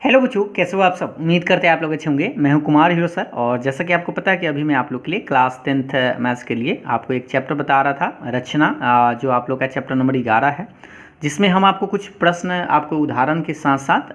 Hello बच्चों, कैसे हो आप सब। उम्मीद करते हैं आप लोग अच्छे होंगे। मैं हूं कुमार हीरो सर, और जैसा कि आपको पता है कि अभी मैं आप लोग के लिए क्लास 10th मैथ्स के लिए आपको एक चैप्टर बता रहा था, रचना, जो आप लोग का चैप्टर नंबर 11 है, जिसमें हम आपको कुछ प्रश्न, आपको उदाहरण के साथ साथ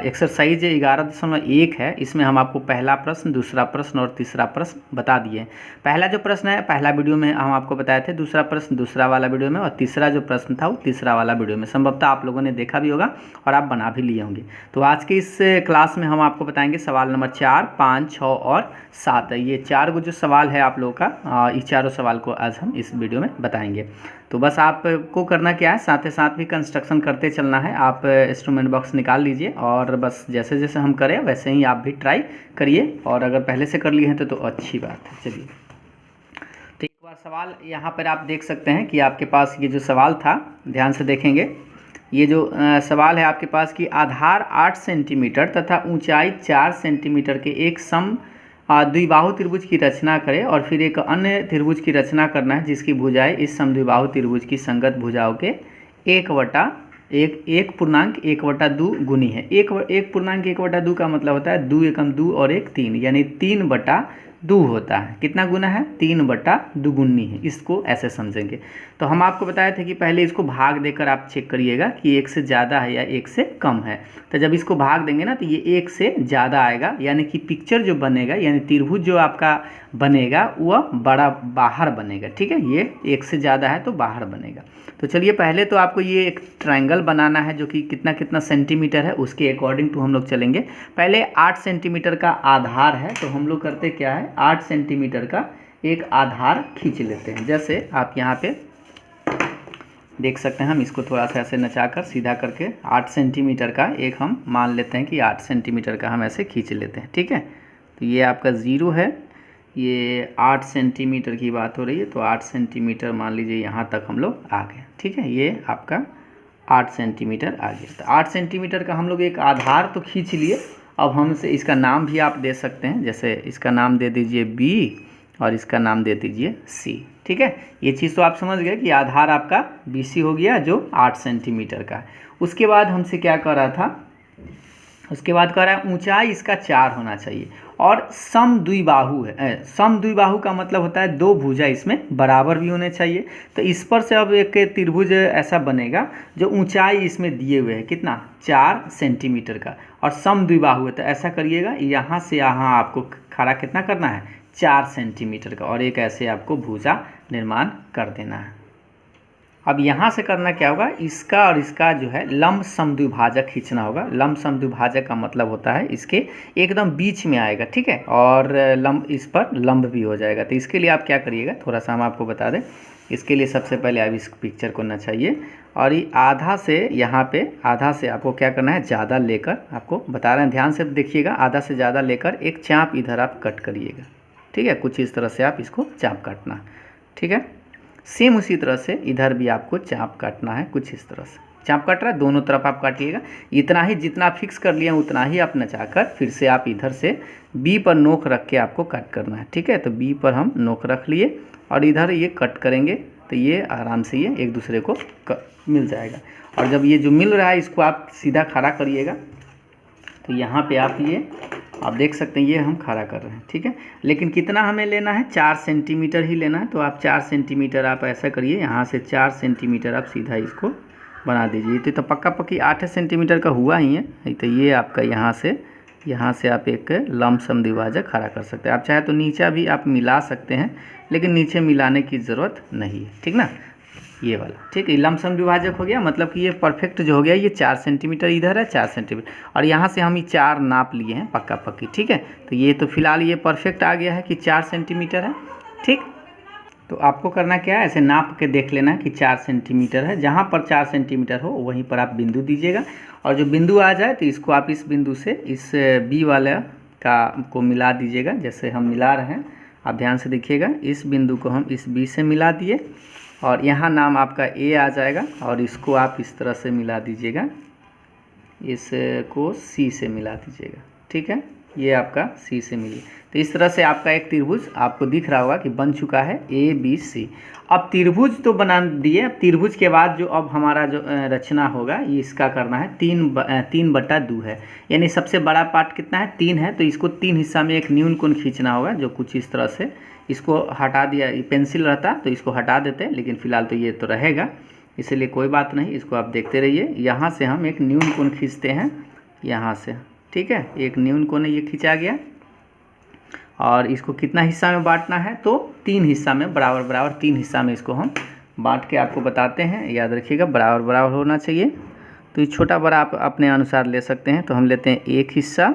एक्सरसाइज 11.1 है, इसमें हम आपको पहला प्रश्न, दूसरा प्रश्न और तीसरा प्रश्न बता दिए हैं। पहला जो प्रश्न है पहला वीडियो में हम आपको बताए थे, दूसरा प्रश्न दूसरा वाला वीडियो में, और तीसरा जो प्रश्न था वो तीसरा वाला वीडियो में। संभवतः आप लोगों ने देखा भी होगा और आप बना भी लिए होंगे। तो आज के इस क्लास में हम आपको बताएंगे सवाल नंबर 4, 5, 6 और 7। ये चार जो सवाल है आप लोगों का, इस चारों सवाल को आज हम इस वीडियो में बताएंगे। तो बस आपको करना क्या है, साथ ही साथ भी कंस्ट्रक्शन करते चलना है। आप इंस्ट्रूमेंट बॉक्स निकाल लीजिए और बस जैसे जैसे हम करें वैसे ही आप भी ट्राई करिए, और अगर पहले से कर लिए हैं तो अच्छी बात है। चलिए, तो एक बार सवाल यहाँ पर आप देख सकते हैं कि आपके पास ये जो सवाल था, ध्यान से देखेंगे। ये जो सवाल है आपके पास कि आधार 8 सेंटीमीटर तथा ऊंचाई 4 सेंटीमीटर के एक सम द्विबाहु त्रिभुज की रचना करें, और फिर एक अन्य त्रिभुज की रचना करना है जिसकी भुजाएं इस समद्विबाहु त्रिभुज की संगत भुजाओं के एक पूर्णांक 1/2 गुनी है। एक पूर्णांक 1/2 का मतलब होता है 2 एकम 2 और 1 3, यानी 3/2 होता है। कितना गुना है? 3/2 गुनी है। इसको ऐसे समझेंगे। तो हम आपको बताए थे कि पहले इसको भाग देकर आप चेक करिएगा कि 1 से ज़्यादा है या 1 से कम है। तो जब इसको भाग देंगे ना, तो ये 1 से ज़्यादा आएगा, यानी कि पिक्चर जो बनेगा, यानी त्रिभुज जो आपका बनेगा वह बड़ा बाहर बनेगा। ठीक है, ये 1 से ज़्यादा है तो बाहर बनेगा। तो चलिए, पहले तो आपको ये एक ट्रायंगल बनाना है जो कि कितना कितना सेंटीमीटर है उसके अकॉर्डिंग टू हम लोग चलेंगे। पहले 8 सेंटीमीटर का आधार है, तो हम लोग करते क्या है, 8 सेंटीमीटर का एक आधार खींच लेते हैं। जैसे आप यहाँ पे देख सकते हैं, हम इसको थोड़ा सा ऐसे नचाकर सीधा करके 8 सेंटीमीटर का एक हम मान लेते हैं कि 8 सेंटीमीटर का हम ऐसे खींच लेते हैं। ठीक है, तो ये आपका 0 है, ये 8 सेंटीमीटर की बात हो रही है, तो 8 सेंटीमीटर मान लीजिए यहाँ तक हम लोग आ गए। ठीक है, ये आपका 8 सेंटीमीटर आ गया। तो 8 सेंटीमीटर का हम लोग एक आधार तो खींच लिए। अब हमसे इसका नाम भी आप दे सकते हैं, जैसे इसका नाम दे दीजिए B और इसका नाम दे दीजिए C। ठीक है, ये चीज़ तो आप समझ गए कि आधार आपका BC हो गया जो 8 सेंटीमीटर का है। उसके बाद हमसे क्या कह रहा था, उसके बाद कह रहा है ऊंचाई इसका 4 होना चाहिए और समद्विबाहु है। समद्विबाहु का मतलब होता है दो भुजा इसमें बराबर भी होने चाहिए। तो इस पर से अब एक त्रिभुज ऐसा बनेगा जो ऊंचाई इसमें दिए हुए है कितना, 4 सेंटीमीटर का, और समद्विबाहु है। तो ऐसा करिएगा, यहाँ से यहाँ आपको खड़ा कितना करना है, 4 सेंटीमीटर का, और एक ऐसे आपको भुजा निर्माण कर देना है। अब यहाँ से करना क्या होगा, इसका और इसका जो है लंब समद्विभाजक खींचना होगा। लंब समद्विभाजक का मतलब होता है इसके एकदम बीच में आएगा। ठीक है, और लंब इस पर लंब भी हो जाएगा। तो इसके लिए आप क्या करिएगा, थोड़ा सा हम आपको बता दें। इसके लिए सबसे पहले आप इस पिक्चर को नचाइए, और ये आधा से यहाँ पे, आधा से आपको क्या करना है, ज़्यादा लेकर, आपको बता रहे हैं ध्यान से देखिएगा, आधा से ज़्यादा लेकर एक चाप इधर आप कट करिएगा। ठीक है, कुछ इस तरह से आप इसको चाप काटना। ठीक है, सेम उसी तरह से इधर भी आपको चाप काटना है, कुछ इस तरह से चाप काट रहा है, दोनों तरफ आप काटिएगा। इतना ही, जितना फिक्स कर लिया उतना ही आप नचाकर फिर से आप इधर से B पर नोक रख के आपको कट करना है। ठीक है, तो B पर हम नोक रख लिए और इधर ये कट करेंगे, तो ये आराम से ये एक दूसरे को मिल जाएगा। और जब ये जो मिल रहा है इसको आप सीधा खड़ा करिएगा, तो यहाँ पे आप देख सकते हैं ये हम खड़ा कर रहे हैं। ठीक है, लेकिन कितना हमें लेना है, 4 सेंटीमीटर ही लेना है। तो आप 4 सेंटीमीटर आप ऐसा करिए, यहाँ से 4 सेंटीमीटर आप सीधा इसको बना दीजिए। तो पक्का पक्की 8 सेंटीमीटर का हुआ ही है। तो ये आपका यहाँ से आप एक लंब समद्विभाजक खड़ा कर सकते हैं। आप चाहे तो नीचे भी आप मिला सकते हैं, लेकिन नीचे मिलाने की ज़रूरत नहीं है। ठीक ना, ये वाला। ठीक है, लंब समद्विभाजक हो गया, मतलब कि ये परफेक्ट जो हो गया, ये 4 सेंटीमीटर इधर है, 4 सेंटीमीटर, और यहाँ से हम ये 4 नाप लिए हैं पक्का पक्की। ठीक है, तो ये तो फिलहाल ये परफेक्ट आ गया है कि 4 सेंटीमीटर है। ठीक, तो आपको करना क्या है, ऐसे नाप के देख लेना है कि 4 सेंटीमीटर है। जहाँ पर 4 सेंटीमीटर हो वहीं पर आप बिंदु दीजिएगा, और जो बिंदु आ जाए तो इसको आप इस बिंदु से इस B वाले को मिला दीजिएगा। जैसे हम मिला रहे हैं, आप ध्यान से देखिएगा, इस बिंदु को हम इस B से मिला दिए, और यहाँ नाम आपका A आ जाएगा, और इसको आप इस तरह से मिला दीजिएगा, इसको C से मिला दीजिएगा। ठीक है, ये आपका सी से मिली। तो इस तरह से आपका एक त्रिभुज आपको दिख रहा होगा कि बन चुका है ABC। अब त्रिभुज तो बना दिए, अब त्रिभुज के बाद जो अब हमारा जो रचना होगा ये इसका करना है 3/2 है, यानी सबसे बड़ा पार्ट कितना है 3 है, तो इसको 3 हिस्सा में एक न्यून कोण खींचना होगा, जो कुछ इस तरह से। इसको हटा दिया, ये पेंसिल रहता तो इसको हटा देते, लेकिन फिलहाल तो ये तो रहेगा, इसलिए कोई बात नहीं, इसको आप देखते रहिए। यहाँ से हम एक न्यून कोण खींचते हैं यहाँ से, ठीक है। एक न्यून कोण ये खींचा गया और इसको कितना हिस्सा में बांटना है, तो 3 हिस्सा में, बराबर बराबर 3 हिस्सा में इसको हम बांट के आपको बताते हैं। याद रखिएगा बराबर बराबर होना चाहिए। तो ये छोटा बड़ा आप अपने अनुसार ले सकते हैं। तो हम लेते हैं एक हिस्सा,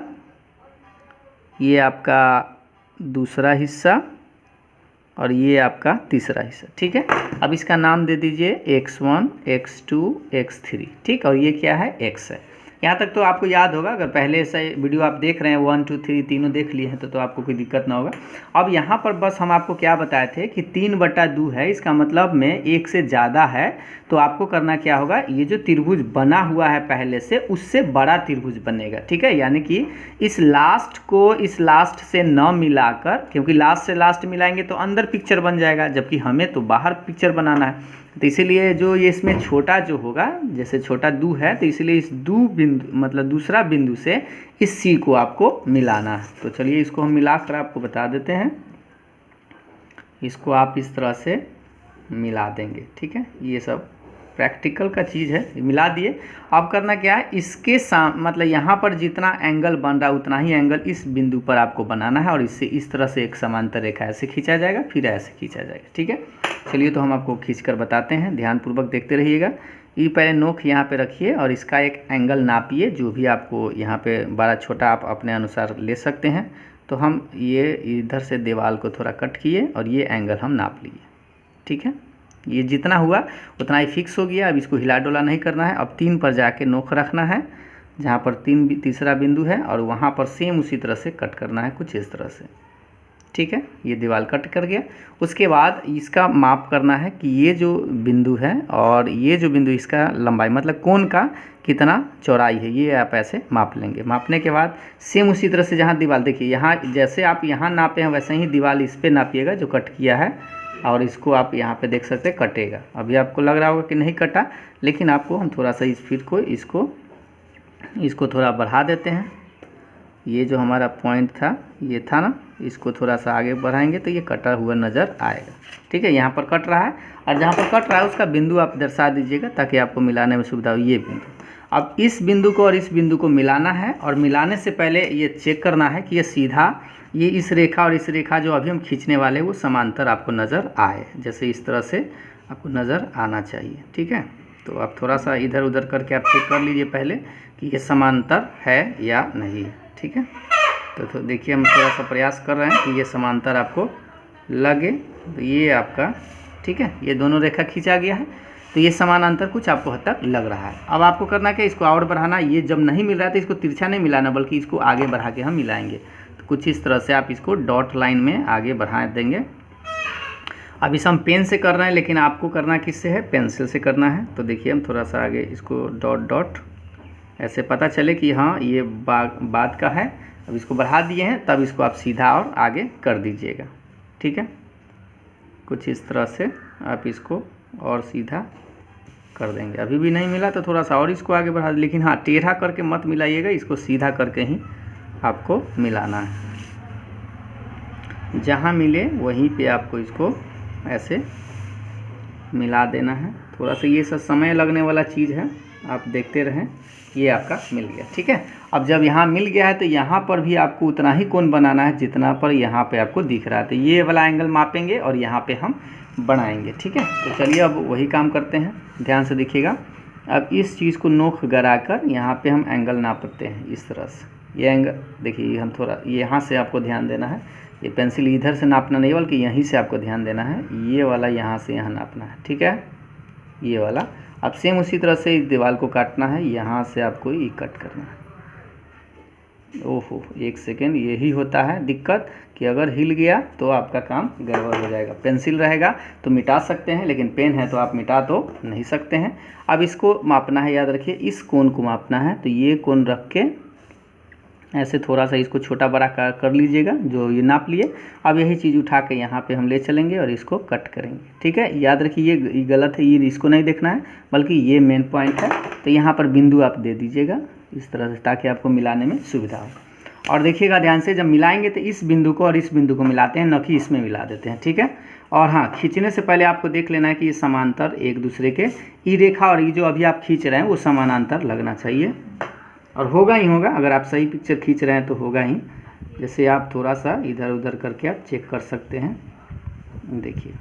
ये आपका दूसरा हिस्सा और ये आपका तीसरा हिस्सा, ठीक है। अब इसका नाम दे दीजिए x1 x2 x3, ठीक। और ये क्या है, x है। यहाँ तक तो आपको याद होगा, अगर पहले से वीडियो आप देख रहे हैं 1 2 3 तीनों देख लिए हैं तो आपको कोई दिक्कत ना होगा। अब यहाँ पर बस हम आपको क्या बताए थे कि 3/2 है, इसका मतलब में 1 से ज़्यादा है, तो आपको करना क्या होगा, ये जो त्रिभुज बना हुआ है पहले से उससे बड़ा त्रिभुज बनेगा, ठीक है। यानी कि इस लास्ट को इस लास्ट से न मिलाकर, क्योंकि लास्ट से लास्ट मिलाएंगे तो अंदर पिक्चर बन जाएगा, जबकि हमें तो बाहर पिक्चर बनाना है। तो इसीलिए जो ये इसमें छोटा जो होगा, जैसे छोटा 2 है, तो इसलिए इस 2 बिंदु मतलब दूसरा बिंदु से इस सी को आपको मिलाना है। तो चलिए इसको हम मिलाकर आपको बता देते हैं। इसको आप इस तरह से मिला देंगे, ठीक है। ये सब प्रैक्टिकल का चीज़ है, मिला दिए। अब करना क्या है, इसके मतलब यहाँ पर जितना एंगल बन रहा है उतना ही एंगल इस बिंदु पर आपको बनाना है, और इससे इस तरह से एक समांतर रेखा ऐसे खींचा जाएगा, फिर ऐसे खींचा जाएगा, ठीक है। चलिए तो हम आपको खींचकर बताते हैं, ध्यानपूर्वक देखते रहिएगा। ये पहले नोक यहाँ पे रखिए और इसका एक एंगल नापिए, जो भी आपको यहाँ पे बड़ा छोटा आप अपने अनुसार ले सकते हैं। तो हम ये इधर से दीवार को थोड़ा कट किए और ये एंगल हम नाप लिए, ठीक है। ये जितना हुआ उतना ही फिक्स हो गया। अब इसको हिला डोला नहीं करना है। अब 3 पर जाके नोक रखना है, जहाँ पर तीसरा बिंदु है, और वहाँ पर सेम उसी तरह से कट करना है, कुछ इस तरह से, ठीक है। ये दीवार कट कर गया। उसके बाद इसका माप करना है कि ये जो बिंदु है और ये जो बिंदु, इसका लंबाई मतलब कोण का कितना चौड़ाई है, ये आप ऐसे माप लेंगे। मापने के बाद सेम उसी तरह से जहाँ दीवार, देखिए यहाँ जैसे आप यहाँ नापे हैं वैसे ही दीवार इस पर नापिएगा जो कट किया है, और इसको आप यहाँ पे देख सकते हैं कटेगा। अभी आपको लग रहा होगा कि नहीं कटा, लेकिन आपको हम थोड़ा सा इस फिट को इसको थोड़ा बढ़ा देते हैं। ये जो हमारा पॉइंट था ये था ना, इसको थोड़ा सा आगे बढ़ाएंगे तो ये कटा हुआ नज़र आएगा, ठीक है। यहाँ पर कट रहा है और जहाँ पर कट रहा है उसका बिंदु आप दर्शा दीजिएगा ताकि आपको मिलाने में सुविधा हो। ये बिंदु, अब इस बिंदु को और इस बिंदु को मिलाना है, और मिलाने से पहले ये चेक करना है कि ये सीधा, ये इस रेखा और इस रेखा जो अभी हम खींचने वाले हैं वो समांतर आपको नज़र आए, जैसे इस तरह से आपको नज़र आना चाहिए, ठीक है। तो आप थोड़ा सा इधर उधर करके आप चेक कर लीजिए पहले कि ये समांतर है या नहीं, ठीक है। तो देखिए हम थोड़ा सा प्रयास कर रहे हैं कि ये समांतर आपको लगे। तो ये आपका, ठीक है, ये दोनों रेखा खींचा गया है, तो ये समानांतर कुछ आपको हद तक लग रहा है। अब आपको करना क्या, इसको और बढ़ाना। ये जब नहीं मिल रहा है तो इसको तिरछा नहीं मिलाना, बल्कि इसको आगे बढ़ा के हम मिलाएंगे। तो कुछ इस तरह से आप इसको डॉट लाइन में आगे बढ़ा देंगे। अब इस हम पेन से कर रहे हैं, लेकिन आपको करना किससे है, पेंसिल से करना है। तो देखिए हम थोड़ा सा आगे इसको डॉट डॉट ऐसे पता चले कि हाँ ये बाद का है। अब इसको बढ़ा दिए हैं, तब इसको आप सीधा और आगे कर दीजिएगा, ठीक है। कुछ इस तरह से आप इसको और सीधा कर देंगे। अभी भी नहीं मिला तो थोड़ा सा और इसको आगे बढ़ा, लेकिन हाँ टेढ़ा करके मत मिलाइएगा, इसको सीधा करके ही आपको मिलाना है। जहाँ मिले वहीं पे आपको इसको ऐसे मिला देना है। थोड़ा सा ये सब समय लगने वाला चीज़ है, आप देखते रहें। ये आपका मिल गया, ठीक है। अब जब यहाँ मिल गया है तो यहाँ पर भी आपको उतना ही कोण बनाना है जितना पर यहाँ पे आपको दिख रहा है। तो ये वाला एंगल मापेंगे और यहाँ पे हम बनाएंगे, ठीक है। तो चलिए अब वही काम करते हैं, ध्यान से देखिएगा। अब इस चीज़ को नोक गड़ा कर यहाँ पे हम एंगल नापते हैं इस तरह से। ये एंगल देखिए, हम थोड़ा यहाँ से आपको ध्यान देना है। ये पेंसिल इधर से नापना नहीं, बल्कि यहीं से आपको ध्यान देना है। ये वाला यहाँ से यहाँ नापना है, ठीक है, ये वाला। अब सेम उसी तरह से इस दीवार को काटना है, यहाँ से आपको ये कट करना है। ओहो, एक सेकेंड, यही होता है दिक्कत कि अगर हिल गया तो आपका काम गड़बड़ हो जाएगा। पेंसिल रहेगा तो मिटा सकते हैं, लेकिन पेन है तो आप मिटा तो नहीं सकते हैं। अब इसको मापना है, याद रखिए इस कोण को मापना है। तो ये कोण रख के ऐसे थोड़ा सा इसको छोटा बड़ा कर लीजिएगा, जो ये नाप लिए। अब यही चीज़ उठा के यहाँ पे हम ले चलेंगे और इसको कट करेंगे, ठीक है। याद रखिए ये गलत है, ये इसको नहीं देखना है, बल्कि ये मेन पॉइंट है। तो यहाँ पर बिंदु आप दे दीजिएगा इस तरह से, ताकि आपको मिलाने में सुविधा हो। और देखिएगा ध्यान से, जब मिलाएंगे तो इस बिंदु को और इस बिंदु को मिलाते हैं, न कि इसमें मिला देते हैं, ठीक है। और हाँ, खींचने से पहले आपको देख लेना है कि ये समांतर एक दूसरे के, ई रेखा और ये जो अभी आप खींच रहे हैं वो समानांतर लगना चाहिए, और होगा ही होगा। अगर आप सही पिक्चर खींच रहे हैं तो होगा ही। जैसे आप थोड़ा सा इधर उधर करके आप चेक कर सकते हैं। देखिए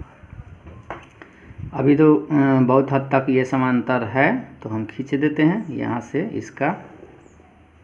अभी तो बहुत हद तक ये समांतर है, तो हम खींच देते हैं यहाँ से इसका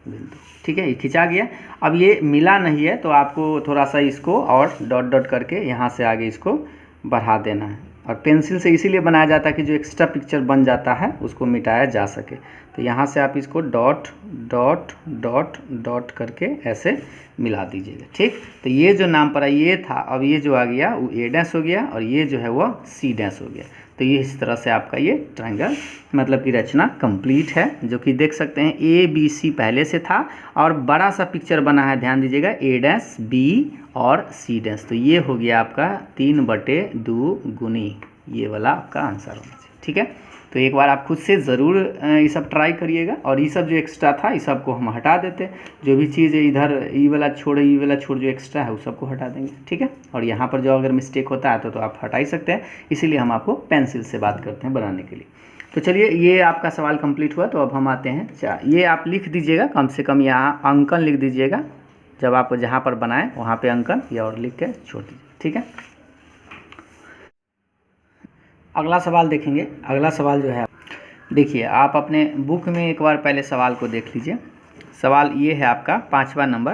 बिंदु, ठीक है। ये खिंचा गया। अब ये मिला नहीं है तो आपको थोड़ा सा इसको और डॉट डॉट करके यहाँ से आगे इसको बढ़ा देना है। और पेंसिल से इसीलिए बनाया जाता है कि जो एक्स्ट्रा पिक्चर बन जाता है उसको मिटाया जा सके। तो यहाँ से आप इसको डॉट डॉट डॉट डॉट करके ऐसे मिला दीजिएगा, ठीक। तो ये जो नाम पड़ा ये था, अब ये जो आ गया वो ए डैश हो गया, और ये जो है वो सी डैश हो गया। तो ये इस तरह से आपका ये ट्रायंगल मतलब की रचना कंप्लीट है, जो कि देख सकते हैं ए बी सी पहले से था, और बड़ा सा पिक्चर बना है, ध्यान दीजिएगा, ए डैश बी और सी डैश। तो ये हो गया आपका 3/2 गुनी, ये वाला आपका आंसर होना चाहिए, ठीक है। तो एक बार आप खुद से ज़रूर ये सब ट्राई करिएगा। और ये सब जो एक्स्ट्रा था इस सब को हम हटा देते हैं, जो भी चीज़ इधर ई वाला छोड़ जो एक्स्ट्रा है उस सबको हटा देंगे, ठीक है। और यहाँ पर जो अगर मिस्टेक होता है तो आप हटा ही सकते हैं, इसीलिए हम आपको पेंसिल से बात करते हैं बनाने के लिए। तो चलिए, ये आपका सवाल कंप्लीट हुआ। तो अब हम आते हैं, ये आप लिख दीजिएगा, कम से कम यहाँ अंकन लिख दीजिएगा, जब आप जहाँ पर बनाएं वहाँ पे अंकन या और लिख के छोड़ दीजिए, ठीक है। अगला सवाल देखेंगे। अगला सवाल जो है, देखिए आप अपने बुक में एक बार पहले सवाल को देख लीजिए। सवाल ये है आपका 5वां नंबर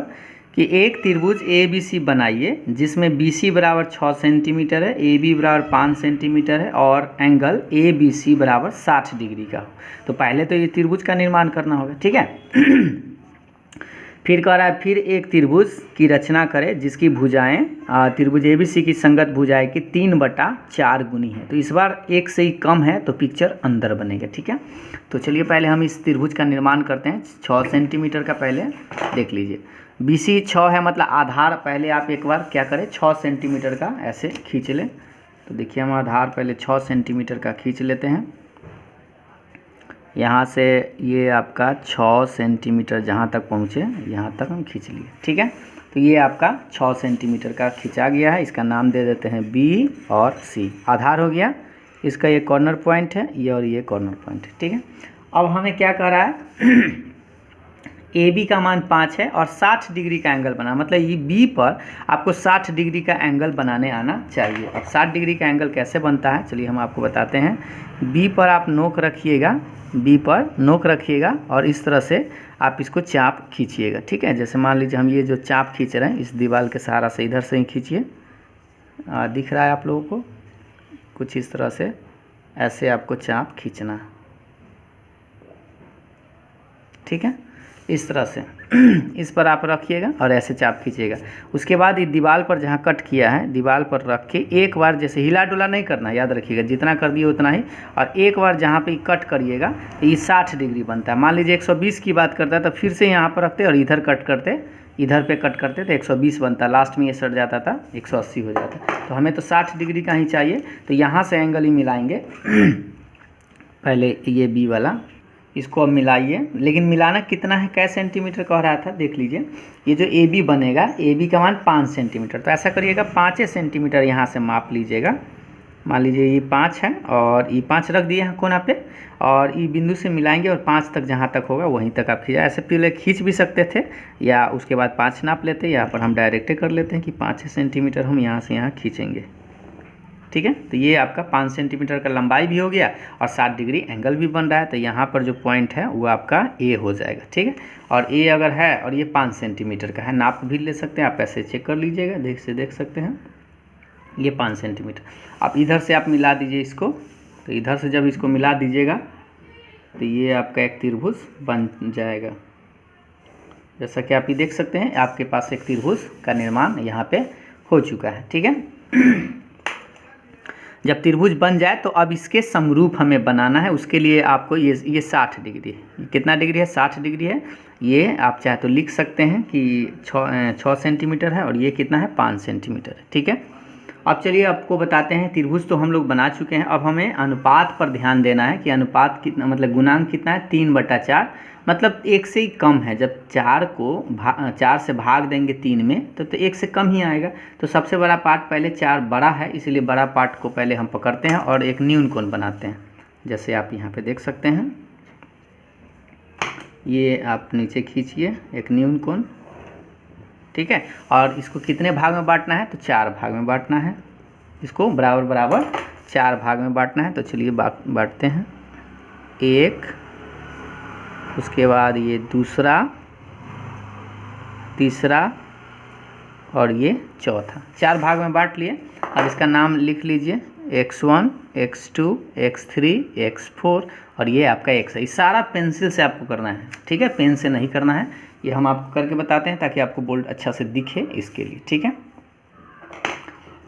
कि एक त्रिभुज ए बी सी बनाइए जिसमें बी सी बराबर 6 सेंटीमीटर है, ए बी बराबर 5 सेंटीमीटर है, और एंगल ए बी सी बराबर 60 डिग्री का हो। तो पहले तो ये त्रिभुज का निर्माण करना होगा, ठीक है। फिर कह रहा है, फिर एक त्रिभुज की रचना करें जिसकी भुजाएं त्रिभुज एबीसी की संगत भुजाएं की 3/4 गुनी है। तो इस बार एक से ही कम है तो पिक्चर अंदर बनेगा, ठीक है। तो चलिए पहले हम इस त्रिभुज का निर्माण करते हैं। 6 सेंटीमीटर का पहले देख लीजिए, बीसी 6 है, मतलब आधार पहले आप एक बार क्या करें, 6 सेंटीमीटर का ऐसे खींच लें। तो देखिए हम आधार पहले 6 सेंटीमीटर का खींच लेते हैं। यहाँ से ये आपका 6 सेंटीमीटर जहाँ तक पहुँचे यहाँ तक हम खींच लिए, ठीक है। तो ये आपका 6 सेंटीमीटर का खींचा गया है। इसका नाम दे देते हैं बी और सी। आधार हो गया, इसका ये कॉर्नर पॉइंट है, ये और ये कॉर्नर पॉइंट है, ठीक है। अब हमें क्या कह रहा है, ए बी का मान 5 है और 60 डिग्री का एंगल बना, मतलब ये बी पर आपको 60 डिग्री का एंगल बनाने आना चाहिए। अब 60 डिग्री का एंगल कैसे बनता है, चलिए हम आपको बताते हैं। बी पर आप नोक रखिएगा, बी पर नोक रखिएगा और इस तरह से आप इसको चाप खींचिएगा, ठीक है। जैसे मान लीजिए हम ये जो चाप खींच रहे हैं इस दीवार के सहारा से इधर से ही खींचिए, दिख रहा है आप लोगों को, कुछ इस तरह से ऐसे आपको चाप खींचना, ठीक है। इस तरह से इस पर आप रखिएगा और ऐसे चाप खींचिएगा। उसके बाद ये दीवार पर जहाँ कट किया है दीवार पर रख के एक बार जैसे हिला डुला नहीं करना, याद रखिएगा, जितना कर दिए उतना ही। और एक बार जहाँ पे कट करिएगा तो ये 60 डिग्री बनता है। मान लीजिए 120 की बात करता है तो फिर से यहाँ पर रखते और इधर कट करते, इधर पे कट करते तो 120 बनता, लास्ट में ये सट जाता था 180 हो जाता। तो हमें तो 60 डिग्री का ही चाहिए, तो यहाँ से एंगल ही मिलाएंगे। पहले ये बी वाला इसको अब मिलाइए, लेकिन मिलाना कितना है, कै सेंटीमीटर कह रहा था, देख लीजिए। ये जो ए बी बनेगा, ए बी का मान 5 सेंटीमीटर, तो ऐसा करिएगा 5 सेंटीमीटर यहाँ से माप लीजिएगा। मान लीजिए ये 5 है और ये 5 रख दिए हैं कोना पे, और ये बिंदु से मिलाएंगे और 5 तक जहाँ तक होगा वहीं तक आप खींचा। ऐसे पहले खींच भी सकते थे या उसके बाद 5 नाप लेते, यहाँ पर हम डायरेक्ट कर लेते हैं कि 5 सेंटीमीटर हम यहाँ से यहाँ खींचेंगे, ठीक है। तो ये आपका 5 सेंटीमीटर का लंबाई भी हो गया और 60 डिग्री एंगल भी बन रहा है। तो यहाँ पर जो पॉइंट है वो आपका ए हो जाएगा, ठीक है। और ए अगर है और ये 5 सेंटीमीटर का है, नाप भी ले सकते हैं आप, ऐसे चेक कर लीजिएगा, देख सकते हैं ये 5 सेंटीमीटर। अब इधर से आप मिला दीजिए इसको, तो इधर से जब इसको मिला दीजिएगा तो ये आपका एक त्रिभुज बन जाएगा। जैसा कि आप ये देख सकते हैं आपके पास एक त्रिभुज का निर्माण यहाँ पे हो चुका है, ठीक है। जब त्रिभुज बन जाए तो अब इसके समरूप हमें बनाना है। उसके लिए आपको ये 60 डिग्री है। कितना डिग्री है? 60 डिग्री है। ये आप चाहे तो लिख सकते हैं कि 6 सेंटीमीटर है और ये कितना है? 5 सेंटीमीटर है। ठीक है, अब चलिए आपको बताते हैं। त्रिभुज तो हम लोग बना चुके हैं, अब हमें अनुपात पर ध्यान देना है कि अनुपात कितना, मतलब गुणांक कितना है? 3/4, मतलब 1 से ही कम है। जब 4 से भाग देंगे 3 में तो 1 से कम ही आएगा। तो सबसे बड़ा पार्ट पहले 4 बड़ा है, इसलिए बड़ा पार्ट को पहले हम पकड़ते हैं और एक न्यून कोण बनाते हैं। जैसे आप यहाँ पे देख सकते हैं, ये आप नीचे खींचिए एक न्यून कोण। ठीक है, और इसको कितने भाग में बांटना है? तो 4 भाग में बांटना है। इसको बराबर बराबर 4 भाग में बांटना है। तो चलिए बांटते हैं। 1, उसके बाद ये दूसरा, तीसरा और ये चौथा। 4 भाग में बांट लिए। अब इसका नाम लिख लीजिए, x1, x2, x3, x4 और ये आपका x है। ये सारा पेंसिल से आपको करना है। ठीक है, पेन से नहीं करना है। ये हम आपको करके बताते हैं ताकि आपको बोल्ड अच्छा से दिखे, इसके लिए। ठीक है,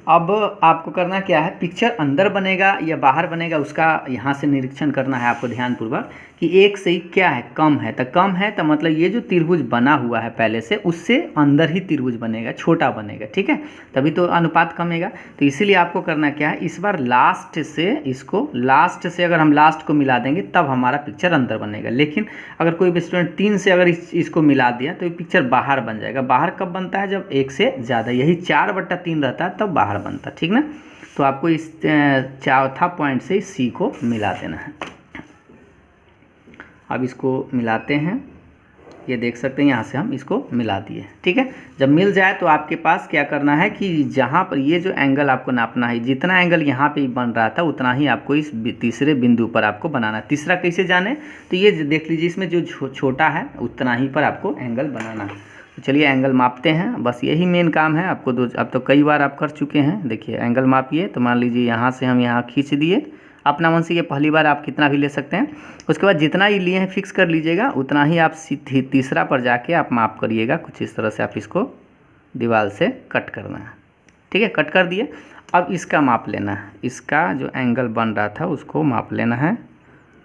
अब आपको करना क्या है? पिक्चर अंदर बनेगा या बाहर बनेगा उसका यहाँ से निरीक्षण करना है आपको ध्यानपूर्वक कि 1 से ही क्या है? कम है। तो कम है तो मतलब ये जो त्रिभुज बना हुआ है पहले से, उससे अंदर ही त्रिभुज बनेगा, छोटा बनेगा। ठीक है, तभी तो अनुपात कमेगा। तो इसीलिए आपको करना क्या है? इस बार लास्ट से अगर हम लास्ट को मिला देंगे तब हमारा पिक्चर अंदर बनेगा। लेकिन अगर कोई स्टूडेंट 3 से अगर इसको मिला दिया तो ये पिक्चर बाहर बन जाएगा। बाहर कब बनता है? जब 1 से ज़्यादा, यही 4/3 रहता है तब बाहर बनता है। ठीक ना, तो आपको इस चौथा पॉइंट से सी को मिला देना है। अब इसको मिलाते हैं, ये देख सकते हैं यहाँ से हम इसको मिला दिए। ठीक है, जब मिल जाए तो आपके पास क्या करना है कि जहाँ पर ये जो एंगल आपको नापना है, जितना एंगल यहाँ पे बन रहा था उतना ही आपको इस तीसरे बिंदु पर आपको बनाना है। तीसरा कैसे जाने? तो ये देख लीजिए, इसमें जो छोटा है उतना ही पर आपको एंगल बनाना है। तो चलिए एंगल मापते हैं, बस यही मेन काम है आपको। अब तो कई बार आप कर चुके हैं। देखिए एंगल मापिए, तो मान लीजिए यहाँ से हम यहाँ खींच दिए अपना मन से। ये पहली बार आप कितना भी ले सकते हैं। उसके बाद जितना ही लिए हैं फिक्स कर लीजिएगा, उतना ही आप तीसरा पर जाके आप माप करिएगा। कुछ इस तरह से आप इसको दीवार से कट करना है। ठीक है, कट कर दिए। अब इसका माप लेना है, इसका जो एंगल बन रहा था उसको माप लेना है।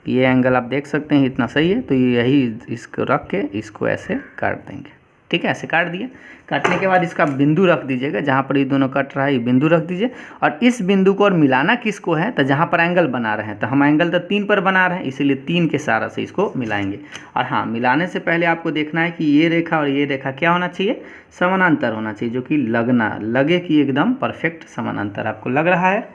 ये एंगल आप देख सकते हैं इतना सही है, तो यही इसको रख के इसको ऐसे काट देंगे। ठीक है, ऐसे काट दिए। काटने के बाद इसका बिंदु रख दीजिएगा, जहाँ पर ये दोनों कट रहा है ये बिंदु रख दीजिए। और इस बिंदु को और मिलाना किसको है? तो जहाँ पर एंगल बना रहे हैं, तो हम एंगल तो 3 पर बना रहे हैं, इसीलिए 3 के सहारा से इसको मिलाएंगे। और हाँ, मिलाने से पहले आपको देखना है कि ये रेखा और ये रेखा क्या होना चाहिए? समानांतर होना चाहिए, जो कि लगे कि एकदम परफेक्ट समानांतर। आपको लग रहा है?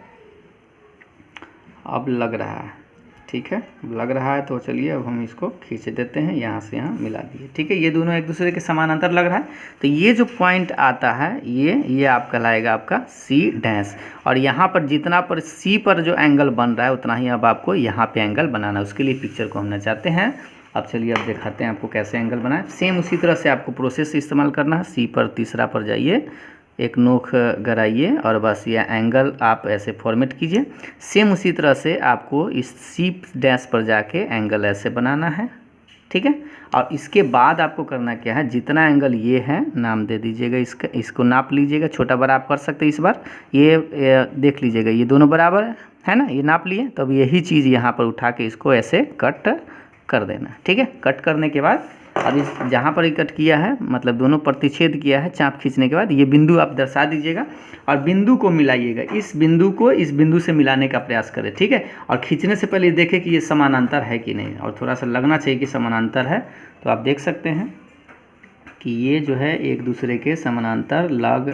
अब लग रहा है। ठीक है, लग रहा है तो चलिए अब हम इसको खींच देते हैं, यहाँ से यहाँ मिला दिए। ठीक है, ये दोनों एक दूसरे के समानांतर लग रहा है। तो ये जो पॉइंट आता है ये आपका लाएगा आपका C'। और यहाँ पर जितना पर C पर जो एंगल बन रहा है उतना ही अब आपको यहाँ पे एंगल बनाना है। उसके लिए पिक्चर को हमने चाहते हैं। अब चलिए अब दिखाते हैं आपको कैसे एंगल बनाएं। सेम उसी तरह से आपको प्रोसेस इस्तेमाल करना है। C पर तीसरा पर जाइए, एक नोक गड़ाइए और बस ये एंगल आप ऐसे फॉर्मेट कीजिए। सेम उसी तरह से आपको इस C' पर जाके एंगल ऐसे बनाना है। ठीक है, और इसके बाद आपको करना क्या है? जितना एंगल ये है नाम दे दीजिएगा, इसको नाप लीजिएगा। छोटा बड़ा आप कर सकते हैं। इस बार ये देख लीजिएगा, ये दोनों बराबर है ना, ये नाप लिए। तो अब यही चीज़ यहाँ पर उठा के इसको ऐसे कट कर देना है। ठीक है, कट करने के बाद अब इस जहाँ पर कट किया है, मतलब दोनों प्रतिच्छेद किया है, चाप खींचने के बाद ये बिंदु आप दर्शा दीजिएगा और बिंदु को मिलाइएगा। इस बिंदु को इस बिंदु से मिलाने का प्रयास करें। ठीक है, और खींचने से पहले देखें कि ये समानांतर है कि नहीं, और थोड़ा सा लगना चाहिए कि समानांतर है। तो आप देख सकते हैं कि ये जो है एक दूसरे के समानांतर लग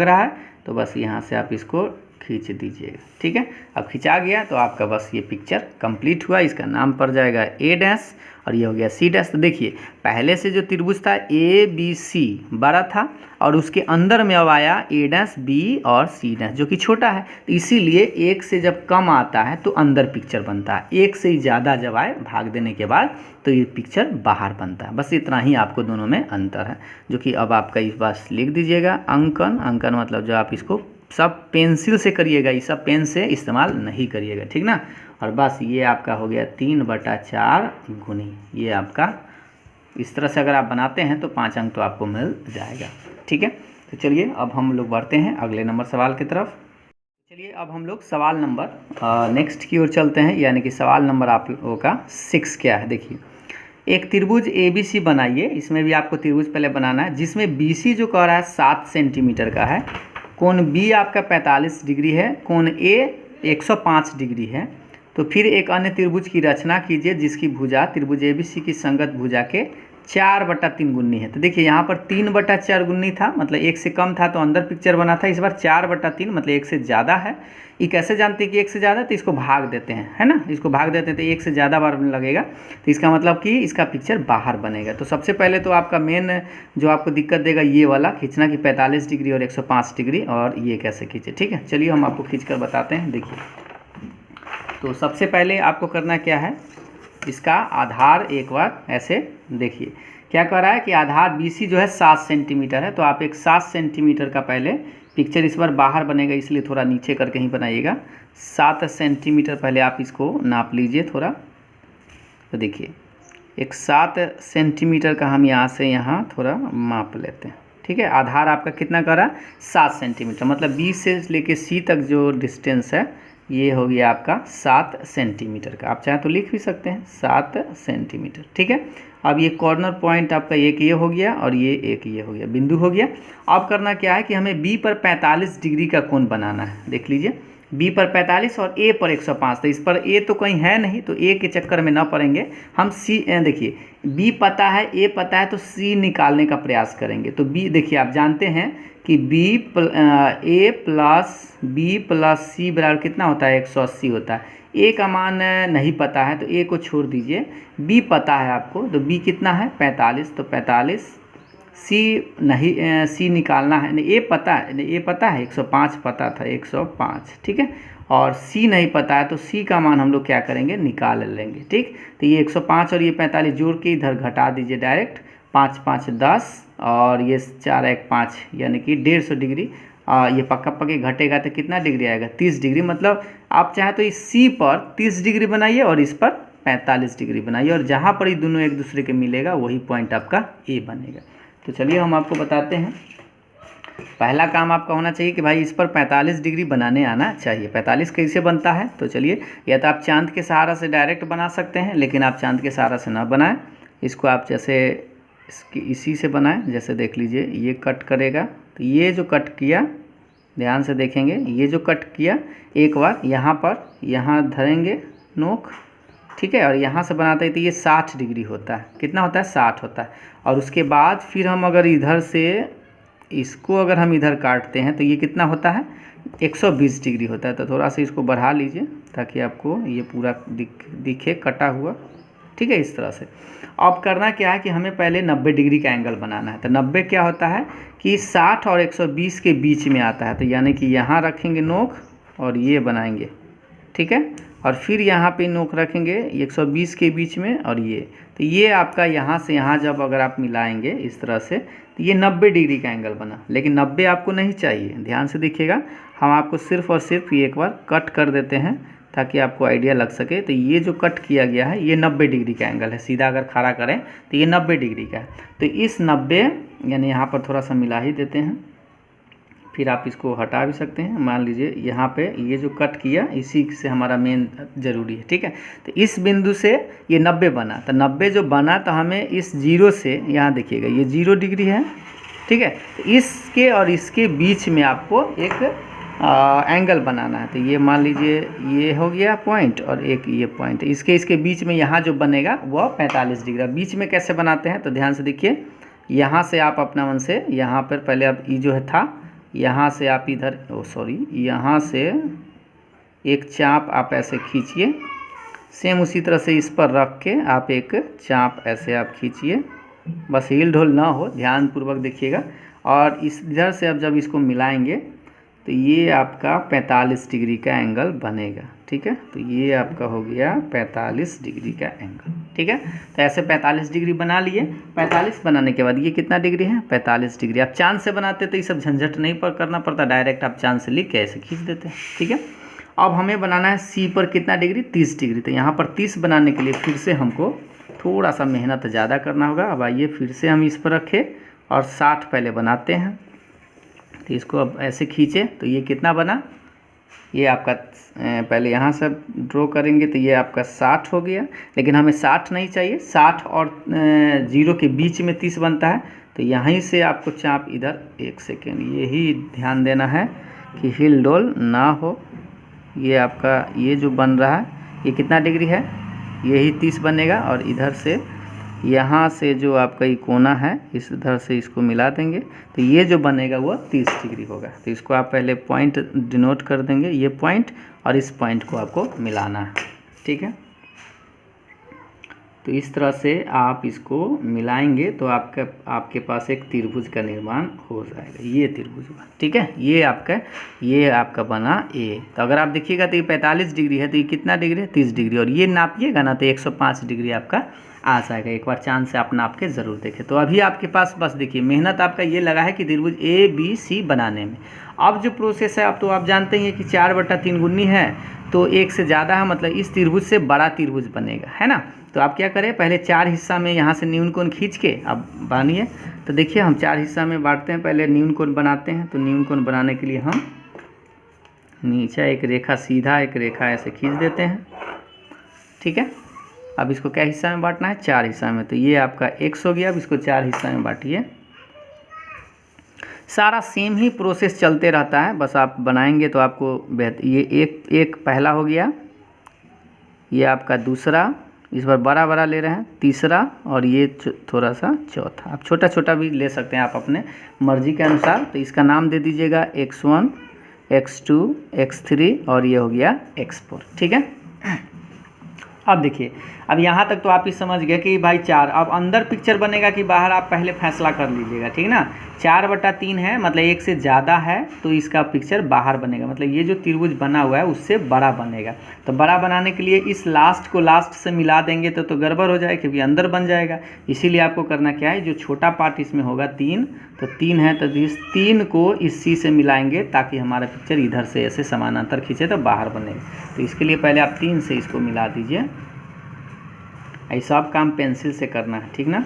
रहा है। तो बस यहाँ से आप इसको खींच दीजिएगा। ठीक है, अब खिंचा गया तो आपका बस ये पिक्चर कंप्लीट हुआ। इसका नाम पड़ जाएगा A' और ये हो गया C'। तो देखिए पहले से जो त्रिभुज था ABC बड़ा था और उसके अंदर में अब आया A', B और C' जो कि छोटा है। तो इसीलिए 1 से जब कम आता है तो अंदर पिक्चर बनता है, 1 से ही ज़्यादा जब आए भाग देने के बाद तो ये पिक्चर बाहर बनता है। बस इतना ही आपको दोनों में अंतर है, जो कि अब आपका इस बार लिख दीजिएगा। अंकन मतलब जो आप इसको सब पेंसिल से करिएगा, ये सब पेन से इस्तेमाल नहीं करिएगा। ठीक ना, और बस ये आपका हो गया 3/4 गुनी। ये आपका इस तरह से अगर आप बनाते हैं तो 5 अंक तो आपको मिल जाएगा। ठीक है, तो चलिए अब हम लोग बढ़ते हैं अगले नंबर सवाल की तरफ। चलिए अब हम लोग सवाल नंबर नेक्स्ट की ओर चलते हैं, यानी कि सवाल नंबर आप लोगों का 6 क्या है। देखिए, एक त्रिभुज ABC बनाइए, इसमें भी आपको त्रिभुज पहले बनाना है, जिसमें BC जो कह रहा है 7 सेंटीमीटर का है, कोण B आपका 45 डिग्री है, कोण A 105 डिग्री है। तो फिर एक अन्य त्रिभुज की रचना कीजिए जिसकी भुजा त्रिभुज ABC की संगत भुजा के 4/3 गुनी है। तो देखिए यहाँ पर 3/4 गुनी था, मतलब 1 से कम था तो अंदर पिक्चर बना था, इस बार 4/3 मतलब 1 से ज़्यादा है। ये कैसे जानते हैं कि 1 से ज़्यादा, तो इसको भाग देते हैं, है ना, इसको भाग देते हैं तो 1 से ज़्यादा बार लगेगा, तो इसका मतलब कि इसका पिक्चर बाहर बनेगा। तो सबसे पहले तो आपका मेन जो आपको दिक्कत देगा ये वाला खींचना कि 45 डिग्री और 105 डिग्री, और ये कैसे खींचे। ठीक है, चलिए हम आपको खींच कर बताते हैं। देखिए, तो सबसे पहले आपको करना क्या है, इसका आधार एक बार ऐसे देखिए, क्या कर रहा है कि आधार BC जो है 7 सेंटीमीटर है, तो आप एक 7 सेंटीमीटर का पहले पिक्चर इस बार बाहर बनेगा, इसलिए थोड़ा नीचे करके ही बनाइएगा। 7 सेंटीमीटर पहले आप इसको नाप लीजिए थोड़ा। तो देखिए, एक 7 सेंटीमीटर का हम यहाँ से यहाँ थोड़ा माप लेते हैं। ठीक है, आधार आपका कितना कर रहा है 7 सेंटीमीटर, मतलब B से लेके C तक जो डिस्टेंस है ये हो गया आपका 7 सेंटीमीटर का। आप चाहे तो लिख भी सकते हैं 7 सेंटीमीटर। ठीक है, अब ये कॉर्नर पॉइंट आपका एक ये हो गया और ये एक ये हो गया, बिंदु हो गया। अब करना क्या है कि हमें B पर 45 डिग्री का कोण बनाना है। देख लीजिए, B पर 45 और A पर 105, तो इस पर A तो कहीं है नहीं, तो A के चक्कर में ना पड़ेंगे हम। C देखिए, B पता है, A पता है, तो C निकालने का प्रयास करेंगे। तो B देखिए, आप जानते हैं कि A प्लस C बराबर कितना होता है 180 होता है। A का मान नहीं पता है तो A को छोड़ दीजिए, B पता है आपको, तो B कितना है 45, तो 45, C नहीं, C निकालना है, नहीं A पता है, नहीं A पता है 105 पता था 105। ठीक है, और C नहीं पता है तो C का मान हम लोग क्या करेंगे निकाल लेंगे। ठीक, तो ये 105 और ये 45 जोड़ के इधर घटा दीजिए डायरेक्ट, 5 5 10 और ये 4 1 5, यानी कि 150 डिग्री। ये पक्का पक्के घटेगा तो कितना डिग्री आएगा 30 डिग्री। मतलब आप चाहे तो इस C पर 30 डिग्री बनाइए और इस पर 45 डिग्री बनाइए, और जहाँ पर ये दोनों एक दूसरे के मिलेगा वही पॉइंट आपका A बनेगा। तो चलिए हम आपको बताते हैं। पहला काम आपका होना चाहिए कि भाई इस पर 45 डिग्री बनाने आना चाहिए। 45 कैसे बनता है, तो चलिए, या तो आप चांद के सहारा से डायरेक्ट बना सकते हैं, लेकिन आप चांद के सहारा से ना बनाएं, इसको आप जैसे इसी से बनाएं। जैसे देख लीजिए, ये कट करेगा, तो ये जो कट किया, ध्यान से देखेंगे, ये जो कट किया एक बार यहाँ पर यहाँ धरेंगे नोक, ठीक है, और यहाँ से बनाते हैं तो ये 60 डिग्री होता है। कितना होता है 60 होता है। और उसके बाद फिर हम अगर इधर से इसको अगर हम इधर काटते हैं तो ये कितना होता है 120 डिग्री होता है। तो थोड़ा सा इसको बढ़ा लीजिए ताकि आपको ये पूरा दिखे कटा हुआ। ठीक है, इस तरह से। अब करना क्या है कि हमें पहले 90 डिग्री का एंगल बनाना है। तो 90 क्या होता है कि 60 और 120 के बीच में आता है, तो यानी कि यहाँ रखेंगे नोक और ये बनाएंगे। ठीक है, और फिर यहाँ पे नोक रखेंगे 120 के बीच में और ये, तो ये आपका यहाँ से यहाँ जब अगर आप मिलाएंगे इस तरह से तो ये 90 डिग्री का एंगल बना। लेकिन 90 आपको नहीं चाहिए, ध्यान से देखिएगा, हम आपको सिर्फ और सिर्फ ये एक बार कट कर देते हैं ताकि आपको आइडिया लग सके। तो ये जो कट किया गया है ये 90 डिग्री का एंगल है, सीधा अगर खड़ा करें तो ये 90 डिग्री का है। तो इस 90 यानी यहाँ पर थोड़ा सा मिला ही देते हैं, फिर आप इसको हटा भी सकते हैं। मान लीजिए यहाँ पे ये जो कट किया इसी से हमारा मेन ज़रूरी है। ठीक है, तो इस बिंदु से ये 90 बना, तो 90 जो बना तो हमें इस 0 से, यहाँ देखिएगा ये 0 डिग्री है। ठीक है, तो इसके और इसके बीच में आपको एक एंगल बनाना है। तो ये मान लीजिए ये हो गया पॉइंट और एक ये पॉइंट, इसके बीच में यहाँ जो बनेगा वह 45 डिग्री। बीच में कैसे बनाते हैं तो ध्यान से देखिए, यहाँ से आप अपना मन से यहाँ पर पहले आप ये जो है था, यहाँ से आप इधर यहाँ से एक चाप आप ऐसे खींचिए, सेम उसी तरह से इस पर रख के आप एक चाप ऐसे आप खींचिए, बस हिल ढोल ना हो, ध्यानपूर्वक देखिएगा। और इस इधर से अब जब इसको मिलाएंगे तो ये आपका 45 डिग्री का एंगल बनेगा। ठीक है, तो ये आपका हो गया 45 डिग्री का एंगल। ठीक है, तो ऐसे 45 डिग्री बना लिए। 45 बनाने के बाद ये कितना डिग्री है 45 डिग्री। आप चांद से बनाते तो ये सब झंझट नहीं करना पड़ता, डायरेक्ट आप चांद से लिख के ऐसे खींच देते हैं। ठीक है, अब हमें बनाना है सी पर कितना डिग्री 30 डिग्री। तो यहाँ पर 30 बनाने के लिए फिर से हमको थोड़ा सा मेहनत ज़्यादा करना होगा। अब आइए फिर से हम इस पर रखें और 60 पहले बनाते हैं। तो इसको अब ऐसे खींचे तो ये कितना बना ये आपका पहले यहाँ से ड्रॉ करेंगे तो ये आपका 60 हो गया, लेकिन हमें 60 नहीं चाहिए, 60 और 0 के बीच में 30 बनता है। तो यहीं से आपको चाप इधर, एक सेकेंड, यही ध्यान देना है कि हिल डोल ना हो। ये आपका ये जो बन रहा है ये कितना डिग्री है, यही 30 बनेगा। और इधर से यहाँ से जो आपका ये कोना है इस इधर से इसको मिला देंगे तो ये जो बनेगा वो 30 डिग्री होगा। तो इसको आप पहले पॉइंट डिनोट कर देंगे, ये पॉइंट और इस पॉइंट को आपको मिलाना है, ठीक है। तो इस तरह से आप इसको मिलाएंगे तो आपके पास एक त्रिभुज का निर्माण हो जाएगा। ये त्रिभुज बना, ठीक है। ये आपका बना ए। तो अगर आप देखिएगा तो ये 45 डिग्री है, तो ये कितना डिग्री है, 30 डिग्री। और ये नापिएगा ना तो 105 डिग्री आपका आ जाएगा। एक बार चांद से आप नाप के ज़रूर देखें। तो अभी आपके पास बस देखिए मेहनत आपका ये लगा है कि त्रिभुज ABC बनाने में। अब जो प्रोसेस है अब तो आप जानते ही हैं कि 4/3 गुनी है, तो एक से ज़्यादा है, मतलब इस त्रिभुज से बड़ा त्रिभुज बनेगा, है ना। तो आप क्या करें, पहले 4 हिस्सा में यहाँ से न्यून कोण खींच के अब बानिए। तो देखिए हम 4 हिस्सा में बांटते हैं, पहले न्यून कोण बनाते हैं। तो न्यून कोण बनाने के लिए हम नीचे एक रेखा सीधा एक रेखा ऐसे खींच देते हैं, ठीक है। अब इसको क्या हिस्सा में बांटना है, 4 हिस्सा में। तो ये आपका x हो गया। अब इसको 4 हिस्सा में बांटिए। सारा सेम ही प्रोसेस चलते रहता है, बस आप बनाएंगे तो आपको बेहतर। ये एक पहला हो गया, ये आपका दूसरा, इस बार बड़ा बड़ा ले रहे हैं, तीसरा, और ये थोड़ा सा चौथा। आप छोटा छोटा भी ले सकते हैं आप अपने मर्जी के अनुसार। तो इसका नाम दे दीजिएगा x1, x2, x3 और ये हो गया x4, ठीक है। अब देखिए, अब यहाँ तक तो आप ही समझ गए कि भाई 4। अब अंदर पिक्चर बनेगा कि बाहर, आप पहले फैसला कर लीजिएगा, ठीक ना। 4/3 है, मतलब एक से ज़्यादा है, तो इसका पिक्चर बाहर बनेगा, मतलब ये जो त्रिभुज बना हुआ है उससे बड़ा बनेगा। तो बड़ा बनाने के लिए इस लास्ट को लास्ट से मिला देंगे तो गड़बड़ हो जाएगा, क्योंकि अंदर बन जाएगा। इसीलिए आपको करना क्या है, जो छोटा पार्ट इसमें होगा 3, तो 3 है, तो इस 3 को इस C से मिलाएंगे ताकि हमारा पिक्चर इधर से ऐसे समानांतर खींचे तो बाहर बनेगा। तो इसके लिए पहले आप 3 से इसको मिला दीजिए। ऐसा आप काम पेंसिल से करना है, ठीक ना।